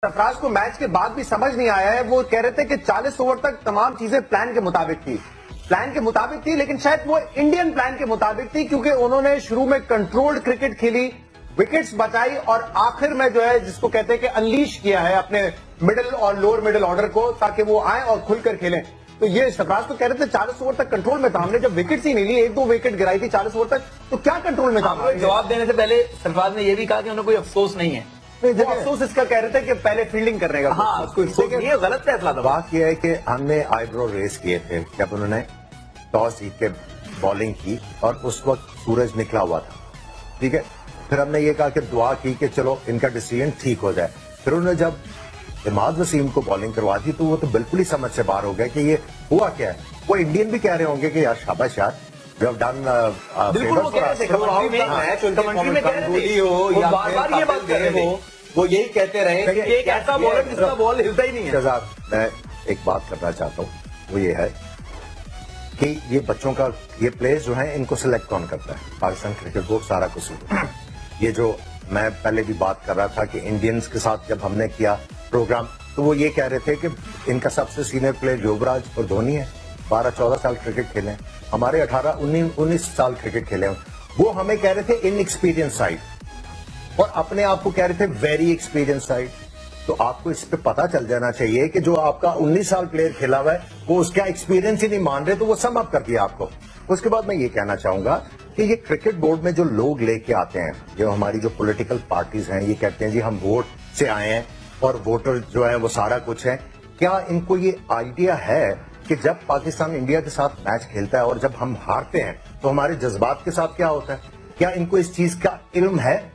सरफराज को मैच के बाद भी समझ नहीं आया है। वो कह रहे थे कि 40 ओवर तक तमाम चीजें प्लान के मुताबिक थी, लेकिन शायद वो इंडियन प्लान के मुताबिक थी, क्योंकि उन्होंने शुरू में कंट्रोल्ड क्रिकेट खेली, विकेट्स बचाई और आखिर में जो है जिसको कहते हैं कि अनलीश किया है अपने मिडिल और लोअर मिडिल ऑर्डर को, ताकि वो आए और खुलकर खेलें। तो ये सरफराज तो कह रहे थे 40 ओवर तक कंट्रोल में था, हमने जब विकेट्स ही नहीं ली, 1-2 विकेट गिराई थी 40 ओवर तक, तो क्या कंट्रोल में था? जवाब देने से पहले सरफराज ने यह भी कहा कि उन्हें कोई अफसोस नहीं है। अफसोस इसका कह रहे थे कि पहले फील्डिंग करने का। हाँ, ये गलत फैसला था। बात यह है कि हमने आईब्रो रेस किए थे जब उन्होंने टॉस जीत के बॉलिंग की और उस वक्त सूरज निकला हुआ था, ठीक है। फिर हमने ये कहा कि दुआ की कि चलो इनका डिसीजन ठीक हो जाए। फिर उन्होंने जब इमाद वसीम को बॉलिंग करवा दी तो वो तो बिल्कुल ही समझ से बाहर हो गया कि ये हुआ क्या है। वो इंडियन भी कह रहे होंगे कि यार शाबाश यार, जब डन बिल्कुल वो कह रहे थे कमेंट्री में कह रहे थे वो बार-बार ये बात कर रहे थे, वो यही कहते रहे कि एक ऐसा बॉलर जिसका बॉल हिलता ही नहीं है। शहजाद, मैं एक बात करना चाहता हूँ, वो ये है कि ये बच्चों का, ये प्लेयर्स जो हैं इनको सिलेक्ट कौन करता है? पाकिस्तान क्रिकेट बोर्ड सारा कसूर। ये जो मैं पहले भी बात कर रहा था कि इंडियंस के साथ जब हमने किया प्रोग्राम तो वो ये कह रहे थे कि इनका सबसे सीनियर प्लेयर युवराज और धोनी है, 12-14 साल क्रिकेट खेले, हमारे 18-19 साल क्रिकेट खेले। वो हमें कह रहे थे इनएक्सपीरियंस साइड और अपने आप को कह रहे थे वेरी एक्सपीरियंस साइड। तो आपको इस पे पता चल जाना चाहिए कि जो आपका 19 साल प्लेयर खेला हुआ है वो उसका एक्सपीरियंस ही नहीं मान रहे, तो वो सम अप कर दिया आपको। उसके बाद मैं ये कहना चाहूंगा कि ये क्रिकेट बोर्ड में जो लोग लेके आते हैं, जो हमारी जो पॉलिटिकल पार्टीज हैं, ये कहते हैं जी हम वोट से आए हैं और वोटर जो है वो सारा कुछ है। क्या इनको ये आइडिया है कि जब पाकिस्तान इंडिया के साथ मैच खेलता है और जब हम हारते हैं तो हमारे जज्बात के साथ क्या होता है? क्या इनको इस चीज का इल्म है?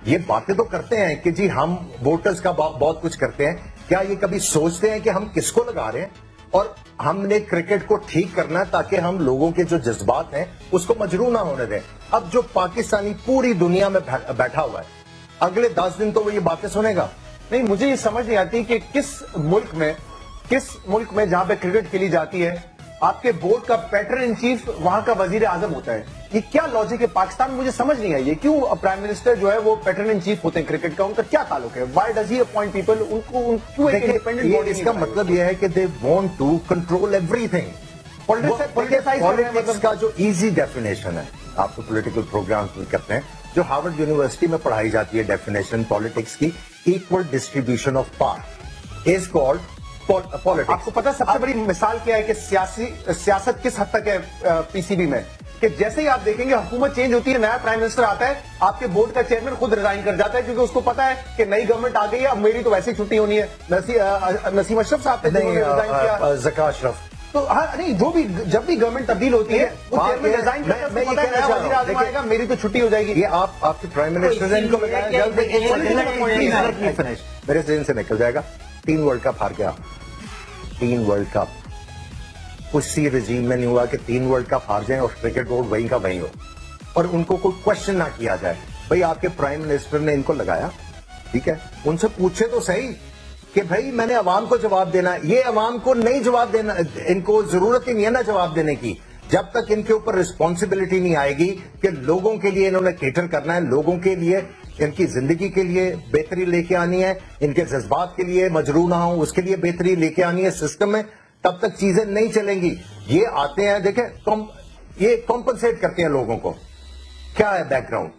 ये बातें तो करते हैं कि जी हम वोटर्स का बहुत कुछ करते हैं, क्या ये कभी सोचते हैं कि हम किसको लगा रहे हैं? और हमने क्रिकेट को ठीक करना है ताकि हम लोगों के जो जज्बात हैं उसको मजरू ना होने दें। अब जो पाकिस्तानी पूरी दुनिया में बैठा हुआ है, अगले 10 दिन तो वो ये बातें सुनेगा। नहीं, मुझे ये समझ नहीं आती कि किस मुल्क में जहां पे क्रिकेट खेली जाती है आपके बोर्ड का पैटर्न इन चीफ वहां का वजीर आजम होता है। ये क्या लॉजिक है पाकिस्तान में? मुझे समझ नहीं आई है, क्यों प्राइम मिनिस्टर जो है वो पैटर्न इन चीफ होते हैं क्रिकेट का, उनका क्या ताल्लुक है? Why does he appoint people? उनको क्यों एक इंडिपेंडेंट बॉडी? इसका मतलब यह है कि they want to control everything. Politics का जो इजी डेफिनेशन है, आप तो पॉलिटिकल प्रोग्राम्स में करते हैं, जो हार्वर्ड यूनिवर्सिटी में पढ़ाई जाती है डेफिनेशन पॉलिटिक्स की, equal distribution of power is called politics. आपको पता है सबसे बड़ी मिसाल क्या है कि सियासत किस हद तक है पीसीबी में, कि जैसे ही आप देखेंगे हुकूमत चेंज होती है, नया प्राइम मिनिस्टर आता है, आपके बोर्ड का चेयरमैन खुद रिजाइन कर जाता है, क्योंकि उसको पता है कि नई गवर्नमेंट आ गई है, अब मेरी तो वैसे ही छुट्टी होनी है। नसीम अशरफ साहब ने रिजाइन किया, ज़का अशरफ। तो हाँ, नहीं, जो भी जब भी गवर्नमेंट तब्दील होती है वो चेयरमैन रिजाइन करता है, उसको पता है नया वज़ीर आज़म आएगा, मेरी तो छुट्टी हो जाएगी। ये आपके प्राइम मिनिस्टर ने इनको बताया जल्द मेरे जहन से निकल जाएगा। 3 वर्ल्ड कप हार गया, 3 वर्ल्ड कप उसी रजीम में नहीं हुआ कि 3 वर्ल्ड कप हार जाएं और क्रिकेट बोर्ड वहीं का वहीं हो और उनको कोई क्वेश्चन ना किया जाए। भाई आपके प्राइम मिनिस्टर ने इनको लगाया, ठीक है, उनसे पूछे तो सही कि भाई मैंने अवाम को जवाब देना है। ये अवाम को नहीं जवाब देना, इनको जरूरत ही नहीं है ना जवाब देने की, जब तक इनके ऊपर रिस्पॉन्सिबिलिटी नहीं आएगी कि लोगों के लिए इन्होंने केटर करना है, लोगों के लिए, इनकी जिंदगी के लिए बेहतरी लेके आनी है, इनके जज्बात के लिए मजरू ना हो उसके लिए बेहतरी लेके आनी है सिस्टम में, तब तक चीजें नहीं चलेंगी। ये आते हैं, देखें, ये कॉम्पनसेट करते हैं लोगों को। क्या है बैकग्राउंड?